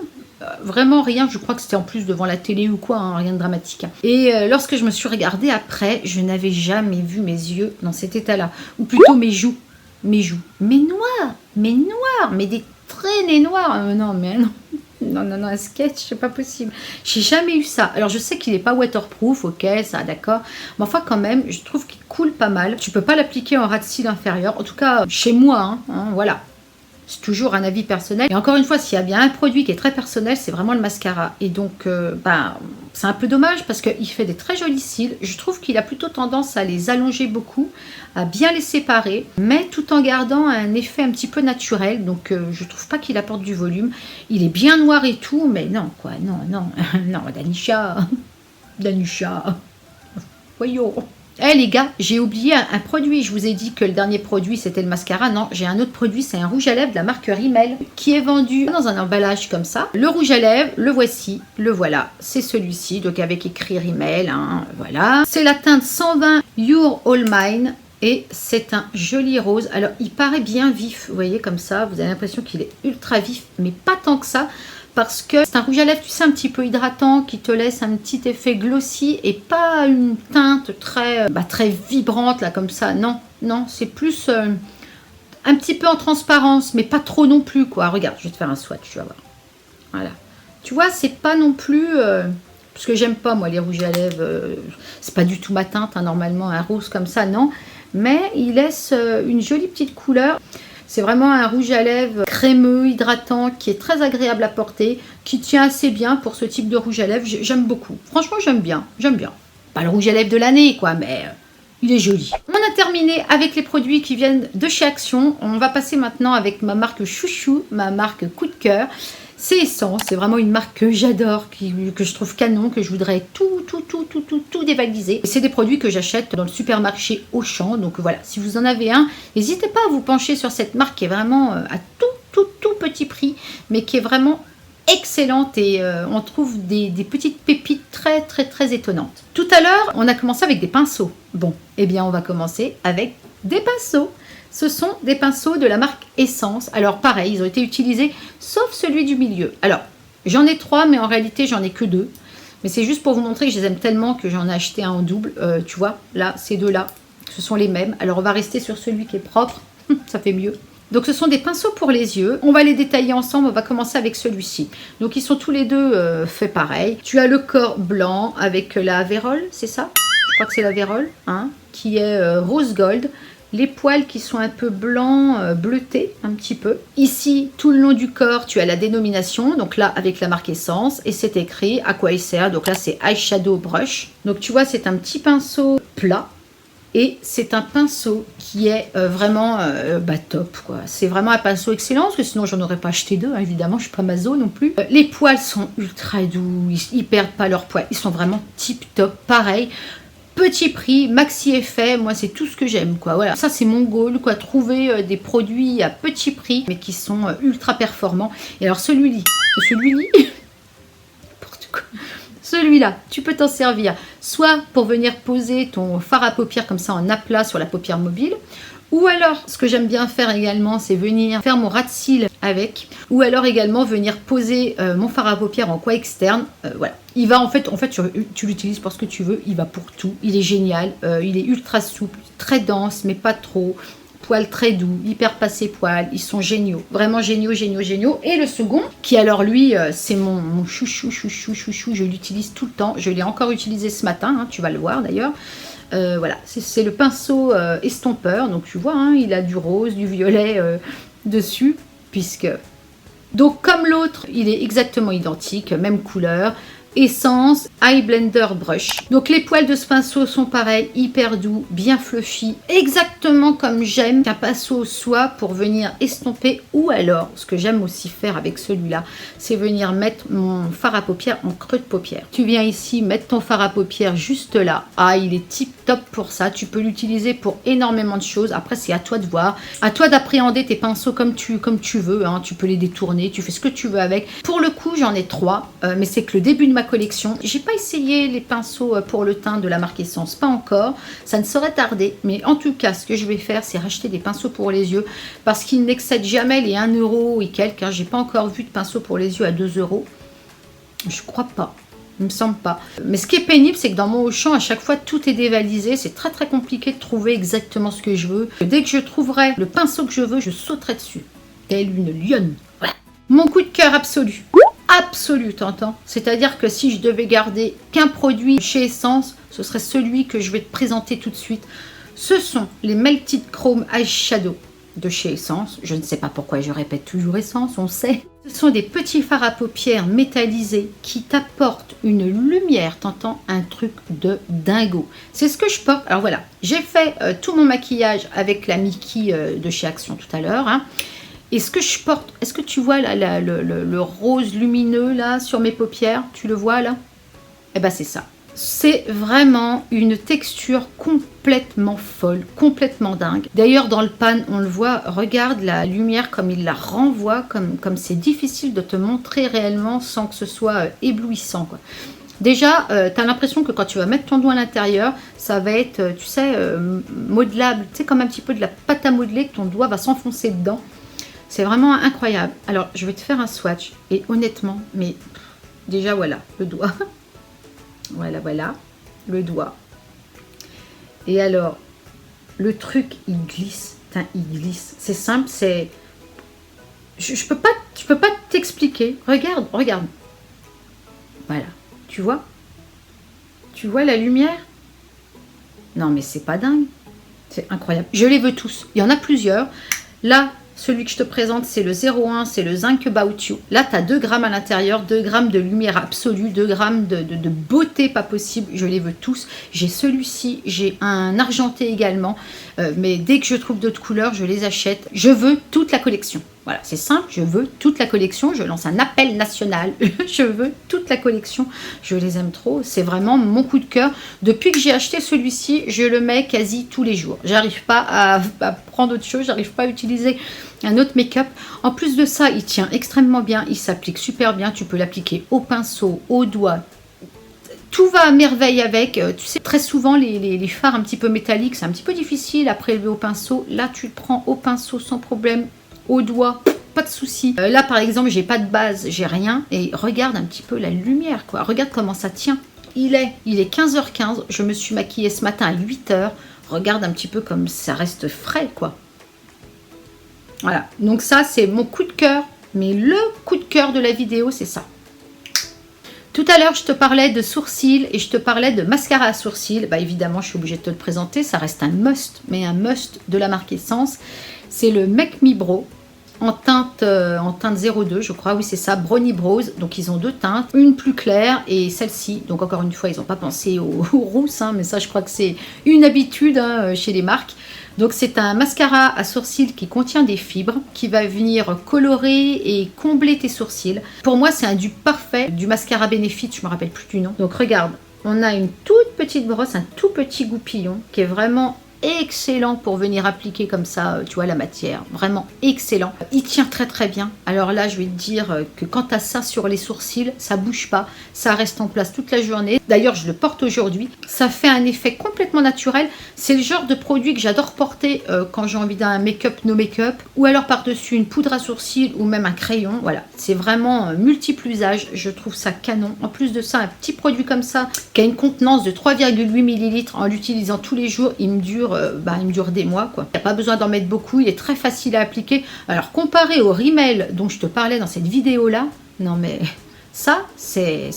Vraiment rien, je crois que c'était en plus devant la télé ou quoi, hein, rien de dramatique. Et lorsque je me suis regardée après, je n'avais jamais vu mes yeux dans cet état-là. Ou plutôt mes joues. Mais noirs, mais des traînées noires. Non, mais non. Non, un sketch, c'est pas possible. J'ai jamais eu ça. Alors, je sais qu'il n'est pas waterproof, ok, ça, d'accord. Mais enfin, quand même, je trouve qu'il coule pas mal. Tu peux pas l'appliquer en ras de cils inférieur. En tout cas, chez moi, hein, voilà. C'est toujours un avis personnel. Et encore une fois, s'il y a bien un produit qui est très personnel, c'est vraiment le mascara. Et donc, c'est un peu dommage parce qu'il fait des très jolis cils. Je trouve qu'il a plutôt tendance à les allonger beaucoup, à bien les séparer, mais tout en gardant un effet un petit peu naturel. Donc, je trouve pas qu'il apporte du volume. Il est bien noir et tout, mais non, quoi. Non, Danisha. Voyons. Eh les gars, j'ai oublié un produit. Je vous ai dit que le dernier produit c'était le mascara. Non, j'ai un autre produit, c'est un rouge à lèvres de la marque Rimmel qui est vendu dans un emballage comme ça. Le rouge à lèvres, le voici, le voilà. C'est celui-ci, donc avec écrit Rimmel, hein, voilà. C'est la teinte 120 You're All Mine et c'est un joli rose. Alors il paraît bien vif, vous voyez comme ça, vous avez l'impression qu'il est ultra vif, mais pas tant que ça. Parce que c'est un rouge à lèvres, tu sais, un petit peu hydratant, qui te laisse un petit effet glossy et pas une teinte très vibrante, là, comme ça. Non, c'est plus un petit peu en transparence, mais pas trop non plus, quoi. Regarde, je vais te faire un swatch, tu vas voir. Voilà. Tu vois, c'est pas non plus... parce que j'aime pas, moi, les rouges à lèvres. C'est pas du tout ma teinte, hein, normalement, un rose comme ça, non. Mais il laisse une jolie petite couleur. C'est vraiment un rouge à lèvres crémeux, hydratant, qui est très agréable à porter, qui tient assez bien pour ce type de rouge à lèvres. J'aime beaucoup. Franchement, j'aime bien. J'aime bien. Pas le rouge à lèvres de l'année, quoi, mais il est joli. On a terminé avec les produits qui viennent de chez Action. On va passer maintenant avec ma marque chouchou, ma marque coup de cœur. C'est Essence, c'est vraiment une marque que j'adore, que je trouve canon, que je voudrais tout dévaliser. C'est des produits que j'achète dans le supermarché Auchan, donc voilà, si vous en avez un, n'hésitez pas à vous pencher sur cette marque qui est vraiment à tout petit prix, mais qui est vraiment excellente et on trouve des petites pépites très étonnantes. Tout à l'heure, on a commencé avec des pinceaux. Bon, eh bien on va commencer avec des pinceaux. Ce sont des pinceaux de la marque Essence. Alors pareil, ils ont été utilisés, sauf celui du milieu. Alors, j'en ai 3, mais en réalité, j'en ai que 2. Mais c'est juste pour vous montrer que je les aime tellement que j'en ai acheté un en double. Tu vois, là, ces deux-là, ce sont les mêmes. Alors, on va rester sur celui qui est propre. Ça fait mieux. Donc, ce sont des pinceaux pour les yeux. On va les détailler ensemble. On va commencer avec celui-ci. Donc, ils sont tous les deux faits pareil. Tu as le corps blanc avec la vérole, c'est ça? Je crois que c'est la vérole, hein, qui est rose gold. Les poils qui sont un peu blancs, bleutés un petit peu. Ici, tout le long du corps, tu as la dénomination. Donc là, avec la marque Essence. Et c'est écrit à quoi il sert. Donc là, c'est Eyeshadow Brush. Donc tu vois, c'est un petit pinceau plat. Et c'est un pinceau qui est vraiment top, quoi. C'est vraiment un pinceau excellent. Parce que sinon, j'en aurais pas acheté deux, hein, évidemment. Je suis pas maso non plus. Les poils sont ultra doux. Ils perdent pas leurs poils. Ils sont vraiment tip top. Pareil. Petit prix, maxi effet, moi c'est tout ce que j'aime, quoi. Voilà, ça c'est mon goal, quoi. Trouver des produits à petit prix, mais qui sont ultra performants. Et alors celui-là, celui-là, tu peux t'en servir soit pour venir poser ton fard à paupières comme ça en aplat sur la paupière mobile, ou alors, ce que j'aime bien faire également, c'est venir faire mon ras de cils avec, ou alors également venir poser mon fard à paupières en coin externe. Voilà. Il va en fait tu l'utilises pour ce que tu veux, il va pour tout. Il est génial, il est ultra souple, très dense, mais pas trop. Poils très doux, hyper passé poils, ils sont géniaux. Vraiment géniaux. Et le second, qui alors lui, c'est mon chouchou, je l'utilise tout le temps. Je l'ai encore utilisé ce matin, hein, tu vas le voir d'ailleurs. Voilà, c'est le pinceau estompeur. Donc tu vois, hein, il a du rose, du violet dessus, puisque... Donc comme l'autre, il est exactement identique, même couleur. Essence, Eye Blender Brush. Donc les poils de ce pinceau sont pareils, hyper doux, bien fluffy, exactement comme j'aime qu'un pinceau soit pour venir estomper. Ou alors, ce que j'aime aussi faire avec celui-là, c'est venir mettre mon fard à paupières en creux de paupière. Tu viens ici mettre ton fard à paupières juste là. Ah, il est tip top pour ça. Tu peux l'utiliser pour énormément de choses. Après, c'est à toi de voir, à toi d'appréhender tes pinceaux comme tu veux, hein. Tu peux les détourner, tu fais ce que tu veux avec. Pour le coup, j'en ai 3, mais c'est que le début de ma collection. J'ai pas essayé les pinceaux pour le teint de la marque Essence, pas encore, ça ne saurait tarder, mais en tout cas ce que je vais faire, c'est racheter des pinceaux pour les yeux, parce qu'ils n'excèdent jamais les 1 € et quelques, hein. J'ai pas encore vu de pinceau pour les yeux à 2 €, je crois pas, il me semble pas. Mais ce qui est pénible, c'est que dans mon Auchan, à chaque fois tout est dévalisé, c'est très compliqué de trouver exactement ce que je veux. Dès que je trouverai le pinceau que je veux, je sauterai dessus, telle une lionne. Voilà. Mon coup de cœur absolu. Absolu, t'entends? C'est-à-dire que si je devais garder qu'un produit chez Essence, ce serait celui que je vais te présenter tout de suite. Ce sont les Melted Chrome Eyeshadow de chez Essence. Je ne sais pas pourquoi je répète toujours Essence, on sait. Ce sont des petits fards à paupières métallisés qui t'apportent une lumière, t'entends? Un truc de dingo. C'est ce que je porte. Alors voilà, j'ai fait tout mon maquillage avec la Mickey de chez Action tout à l'heure, hein. Et ce que je porte, est-ce que tu vois là, le rose lumineux là sur mes paupières? Tu le vois là? Eh ben c'est ça. C'est vraiment une texture complètement folle, complètement dingue. D'ailleurs dans le pan, on le voit, regarde la lumière comme il la renvoie, comme c'est difficile de te montrer réellement sans que ce soit éblouissant, quoi. Déjà, tu as l'impression que quand tu vas mettre ton doigt à l'intérieur, ça va être, tu sais, modelable, tu sais, comme un petit peu de la pâte à modeler, que ton doigt va s'enfoncer dedans. C'est vraiment incroyable. Alors, je vais te faire un swatch. Et honnêtement, mais déjà, voilà, le doigt. Voilà, le doigt. Et alors, le truc, il glisse. Putain, il glisse. C'est simple, c'est... Je peux pas t'expliquer. Regarde, regarde. Voilà. Tu vois? Tu vois la lumière? Non, mais c'est pas dingue. C'est incroyable. Je les veux tous. Il y en a plusieurs. Là, celui que je te présente, c'est le 01, c'est le Zinc About You. Là, tu as 2 grammes à l'intérieur, 2 grammes de lumière absolue, 2 grammes de beauté pas possible. Je les veux tous. J'ai celui-ci, j'ai un argenté également. Mais dès que je trouve d'autres couleurs, je les achète. Je veux toute la collection. Voilà, c'est simple, je veux toute la collection. Je lance un appel national. Je veux toute la collection. Je les aime trop. C'est vraiment mon coup de cœur. Depuis que j'ai acheté celui-ci, je le mets quasi tous les jours. J'arrive pas à prendre autre chose. J'arrive pas à utiliser un autre make-up. En plus de ça, il tient extrêmement bien. Il s'applique super bien. Tu peux l'appliquer au pinceau, au doigt. Tout va à merveille avec. Tu sais, très souvent, les fards un petit peu métalliques, c'est un petit peu difficile à prélever au pinceau. Là, tu le prends au pinceau sans problème. Au doigt, pas de souci. Là, par exemple, j'ai pas de base, j'ai rien. Et regarde un petit peu la lumière, quoi. Regarde comment ça tient. Il est 15h15. Je me suis maquillée ce matin à 8h. Regarde un petit peu comme ça reste frais, quoi. Voilà. Donc ça, c'est mon coup de cœur. Mais le coup de cœur de la vidéo, c'est ça. Tout à l'heure, je te parlais de sourcils et je te parlais de mascara à sourcils. Bah, évidemment, je suis obligée de te le présenter. Ça reste un must, mais un must de la marque Essence. C'est le Make Me Brow en teinte 02, je crois. Oui, c'est ça, Brownie Brows. Donc, ils ont 2 teintes, une plus claire et celle-ci. Donc, encore une fois, ils n'ont pas pensé aux rousses, hein, mais ça, je crois que c'est une habitude chez les marques. Donc, c'est un mascara à sourcils qui contient des fibres, qui va venir colorer et combler tes sourcils. Pour moi, c'est un dupe parfait du mascara Benefit, je ne me rappelle plus du nom. Donc, regarde, on a une toute petite brosse, un tout petit goupillon qui est vraiment excellent pour venir appliquer comme ça, tu vois, la matière. Vraiment excellent. Il tient très très bien. Alors là, je vais te dire que quand tu as ça sur les sourcils, ça bouge pas. Ça reste en place toute la journée. D'ailleurs, je le porte aujourd'hui. Ça fait un effet complètement naturel. C'est le genre de produit que j'adore porter quand j'ai envie d'un make-up, no make-up. Ou alors par-dessus une poudre à sourcils ou même un crayon. Voilà, c'est vraiment multiple usage. Je trouve ça canon. En plus de ça, un petit produit comme ça, qui a une contenance de 3,8 ml en l'utilisant tous les jours, il me dure des mois, quoi. Il n'y a pas besoin d'en mettre beaucoup, il est très facile à appliquer. Alors comparé au Rimmel dont je te parlais dans cette vidéo là, non mais ça c'est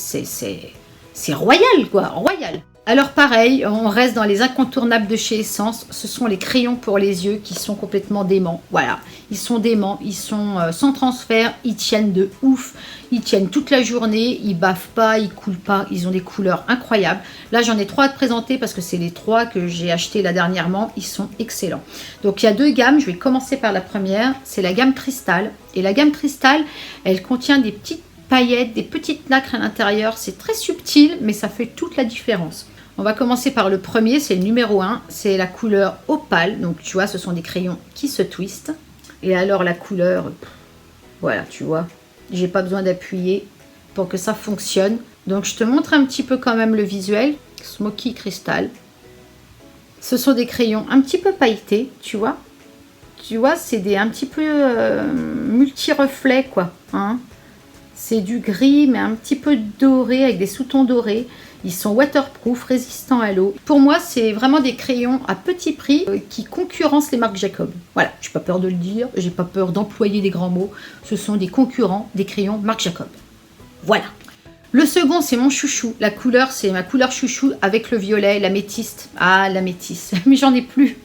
royal, quoi, royal. Alors pareil, on reste dans les incontournables de chez Essence. Ce sont les crayons pour les yeux qui sont complètement déments. Voilà, ils sont déments, ils sont sans transfert, ils tiennent de ouf. Ils tiennent toute la journée, ils baffent pas, ils coulent pas. Ils ont des couleurs incroyables. Là, j'en ai 3 à te présenter parce que c'est les 3 que j'ai achetés là dernièrement. Ils sont excellents. Donc, il y a 2 gammes. Je vais commencer par la première. C'est la gamme Cristal. Et la gamme Cristal, elle contient des petites paillettes, des petites nacres à l'intérieur. C'est très subtil, mais ça fait toute la différence. On va commencer par le premier, c'est le numéro 1, c'est la couleur opale. Donc tu vois, ce sont des crayons qui se twistent. Et alors la couleur, voilà, tu vois, j'ai pas besoin d'appuyer pour que ça fonctionne. Donc je te montre un petit peu quand même le visuel. Smoky Crystal. Ce sont des crayons un petit peu pailletés, tu vois. Tu vois, c'est des un petit peu multi-reflets, quoi. Hein. C'est du gris, mais un petit peu doré, avec des sous-tons dorés. Ils sont waterproof, résistants à l'eau. Pour moi, c'est vraiment des crayons à petit prix qui concurrencent les marques Jacob. Voilà, j'ai pas peur de le dire, j'ai pas peur d'employer des grands mots. Ce sont des concurrents des crayons marque Jacob. Voilà. Le second, c'est mon chouchou. La couleur, c'est ma couleur chouchou avec le violet, l'améthyste. Ah, l'améthyste. Mais j'en ai plus.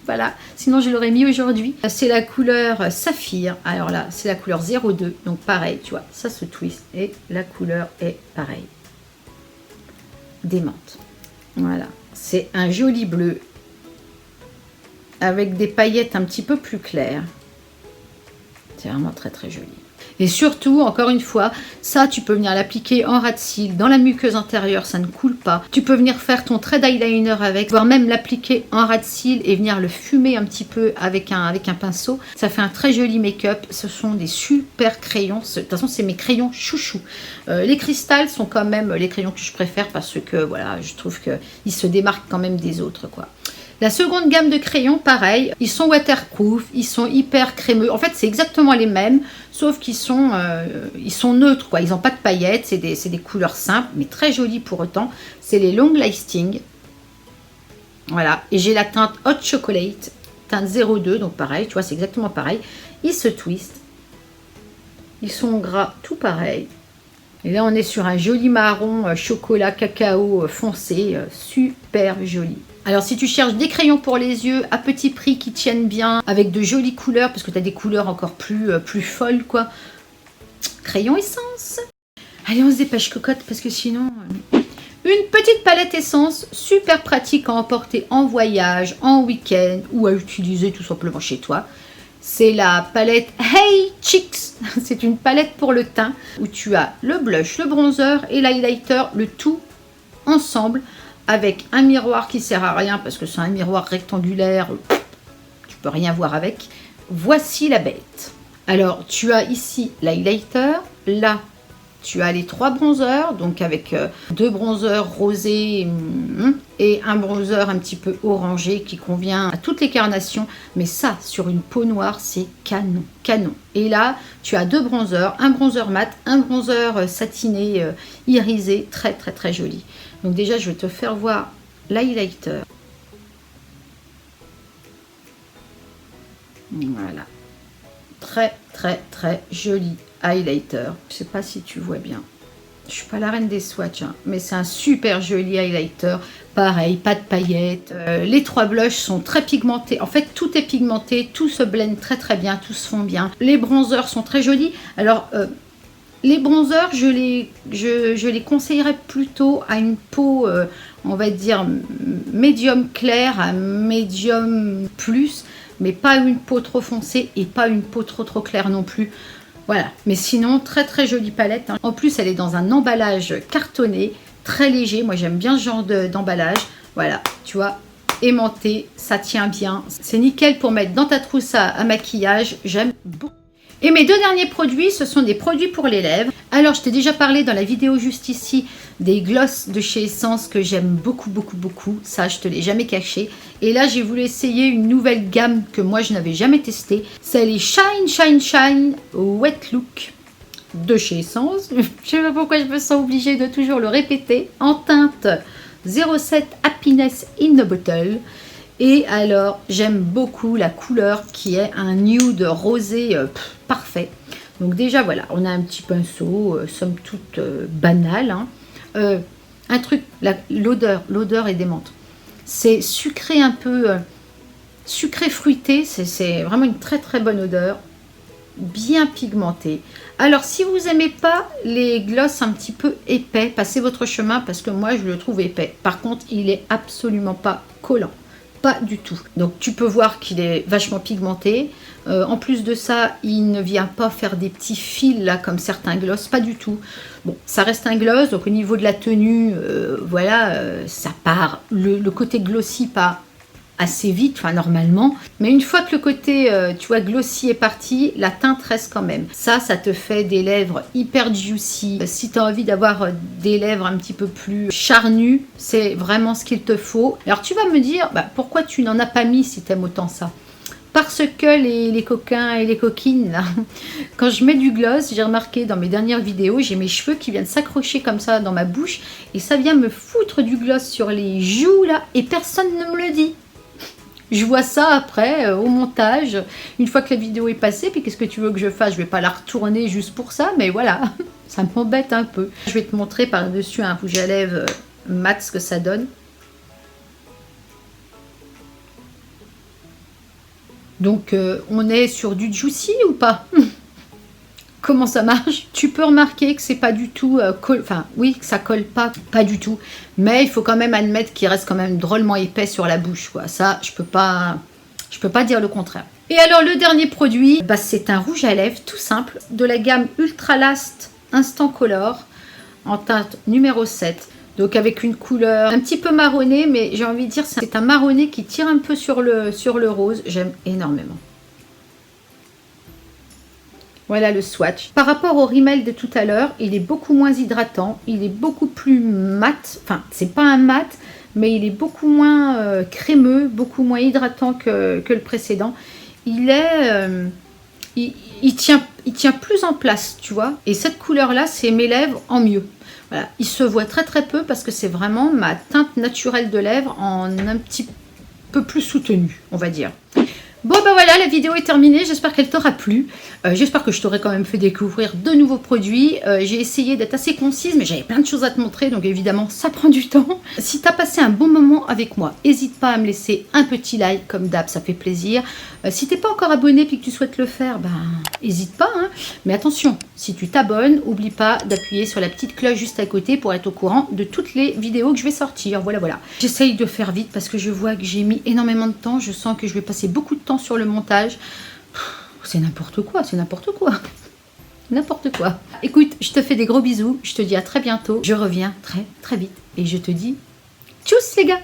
Voilà, sinon je l'aurais mis aujourd'hui. C'est la couleur saphir. Alors là, c'est la couleur 02. Donc pareil, tu vois, ça se twist. Et la couleur est pareille. Démente. Voilà, c'est un joli bleu avec des paillettes un petit peu plus claires. C'est vraiment très très joli. Et surtout, encore une fois, ça tu peux venir l'appliquer en ras de cils, dans la muqueuse intérieure, ça ne coule pas. Tu peux venir faire ton trait d'eyeliner avec, voire même l'appliquer en ras de cils et venir le fumer un petit peu avec un pinceau. Ça fait un très joli make-up. Ce sont des super crayons. De toute façon, c'est mes crayons chouchou. Les cristals sont quand même les crayons que je préfère parce que voilà, je trouve qu'ils se démarquent quand même des autres, quoi. La seconde gamme de crayons, pareil, ils sont waterproof, ils sont hyper crémeux. En fait, c'est exactement les mêmes, sauf qu'ils sont, neutres, quoi. Ils n'ont pas de paillettes, c'est des couleurs simples, mais très jolies pour autant. C'est les Long Lasting. Voilà, et j'ai la teinte Hot Chocolate. teinte 02, donc pareil, tu vois, c'est exactement pareil. Ils se twistent. Ils sont gras, tout pareil. Et là, on est sur un joli marron chocolat cacao foncé, super joli. Alors, si tu cherches des crayons pour les yeux à petit prix qui tiennent bien, avec de jolies couleurs, parce que tu as des couleurs encore plus folles, quoi. Crayon essence. Allez, on se dépêche, cocotte, parce que sinon... Une petite palette essence, super pratique à emporter en voyage, en week-end, ou à utiliser tout simplement chez toi. C'est la palette Hey Chicks. C'est une palette pour le teint où tu as le blush, le bronzer et l'highlighter, le tout ensemble avec un miroir qui sert à rien parce que c'est un miroir rectangulaire, tu peux rien voir avec. Voici la bête. Alors tu as ici l'highlighter, là tu as les 3 bronzers, donc avec 2 bronzers rosés et un bronzer un petit peu orangé qui convient à toutes les carnations. Mais ça, sur une peau noire, c'est canon, canon. Et là, tu as 2 bronzers, un bronzer mat, un bronzer satiné, irisé, très très très joli. Donc déjà, je vais te faire voir l'highlighter. Voilà. Très très très joli highlighter. Je sais pas si tu vois bien. Je suis pas la reine des swatchs, hein, mais c'est un super joli highlighter. Pareil, pas de paillettes. Les 3 blushs sont très pigmentés. En fait, tout est pigmenté, tout se blende très très bien, tout se fond bien. Les bronzers sont très jolis. Alors, les bronzers, je les conseillerais plutôt à une peau, on va dire, médium clair à médium plus, mais pas une peau trop foncée et pas une peau trop claire non plus. Voilà, mais sinon, très très jolie palette. En plus, elle est dans un emballage cartonné, très léger. Moi, j'aime bien ce genre d'emballage. Voilà, tu vois, aimanté, ça tient bien. C'est nickel pour mettre dans ta trousse à maquillage. J'aime beaucoup. Et mes 2 derniers produits, ce sont des produits pour les lèvres. Alors, je t'ai déjà parlé dans la vidéo juste ici des gloss de chez Essence que j'aime beaucoup, beaucoup, beaucoup. Ça, je te l'ai jamais caché. Et là, j'ai voulu essayer une nouvelle gamme que moi, je n'avais jamais testée. C'est les Shine, Shine, Shine Wet Look de chez Essence. Je sais pas pourquoi je me sens obligée de toujours le répéter. En teinte 07 Happiness in a Bottle. Et alors, j'aime beaucoup la couleur qui est un nude rosé parfait. Donc déjà, voilà, on a un petit pinceau, somme toute banal. Hein. Un truc, l'odeur est démente. C'est sucré un peu, sucré fruité, c'est vraiment une très très bonne odeur. Bien pigmenté. Alors, si vous n'aimez pas les gloss un petit peu épais, passez votre chemin parce que moi, je le trouve épais. Par contre, il est absolument pas collant. Pas du tout. Donc tu peux voir qu'il est vachement pigmenté. En plus de ça, il ne vient pas faire des petits fils là comme certains gloss, pas du tout. Bon, ça reste un gloss, donc au niveau de la tenue, voilà, ça part. Le côté glossy part assez vite, enfin normalement. Mais une fois que le côté, tu vois, glossy est parti, la teinte reste quand même. Ça te fait des lèvres hyper juicy. Si tu as envie d'avoir des lèvres un petit peu plus charnues, c'est vraiment ce qu'il te faut. Alors tu vas me dire, bah, pourquoi tu n'en as pas mis si tu aimes autant ça? Parce que les coquins et les coquines, là, quand je mets du gloss, j'ai remarqué dans mes dernières vidéos, j'ai mes cheveux qui viennent s'accrocher comme ça dans ma bouche et ça vient me foutre du gloss sur les joues là et personne ne me le dit. Je vois ça après au montage, une fois que la vidéo est passée, puis qu'est-ce que tu veux que je fasse? Je vais pas la retourner juste pour ça, mais voilà, ça m'embête un peu. Je vais te montrer par-dessus un rouge à lèvres mat ce que ça donne. Donc on est sur du juicy ou pas? Comment ça marche? Tu peux remarquer que c'est pas du tout, enfin oui, que ça colle pas du tout, mais il faut quand même admettre qu'il reste quand même drôlement épais sur la bouche, quoi. Ça, je peux pas dire le contraire. Et alors le dernier produit, bah, c'est un rouge à lèvres tout simple de la gamme Ultra Last Instant Color en teinte numéro 7. Donc avec une couleur un petit peu marronnée, mais j'ai envie de dire c'est un marronné qui tire un peu sur le rose. J'aime énormément. Voilà le swatch. Par rapport au Rimmel de tout à l'heure, il est beaucoup moins hydratant. Il est beaucoup plus mat. Enfin, c'est pas un mat, mais il est beaucoup moins crémeux, beaucoup moins hydratant que le précédent. Il est... il tient plus en place, tu vois. Et cette couleur-là, c'est mes lèvres en mieux. Voilà. Il se voit très très peu parce que c'est vraiment ma teinte naturelle de lèvres en un petit peu plus soutenue, on va dire. Bon bah voilà, la vidéo est terminée, j'espère qu'elle t'aura plu. J'espère que je t'aurai quand même fait découvrir de nouveaux produits. J'ai essayé d'être assez concise, mais j'avais plein de choses à te montrer, donc évidemment ça prend du temps. Si tu as passé un bon moment avec moi, n'hésite pas à me laisser un petit like, comme d'hab, ça fait plaisir. Si tu n'es pas encore abonné et que tu souhaites le faire, ben n'hésite pas. Hein. Mais attention, si tu t'abonnes, n'oublie pas d'appuyer sur la petite cloche juste à côté pour être au courant de toutes les vidéos que je vais sortir. Voilà, voilà. J'essaye de faire vite parce que je vois que j'ai mis énormément de temps. Je sens que je vais passer beaucoup de temps sur le montage. C'est n'importe quoi, c'est n'importe quoi. N'importe quoi. Écoute, je te fais des gros bisous. Je te dis à très bientôt. Je reviens très très vite. Et je te dis tchuss les gars.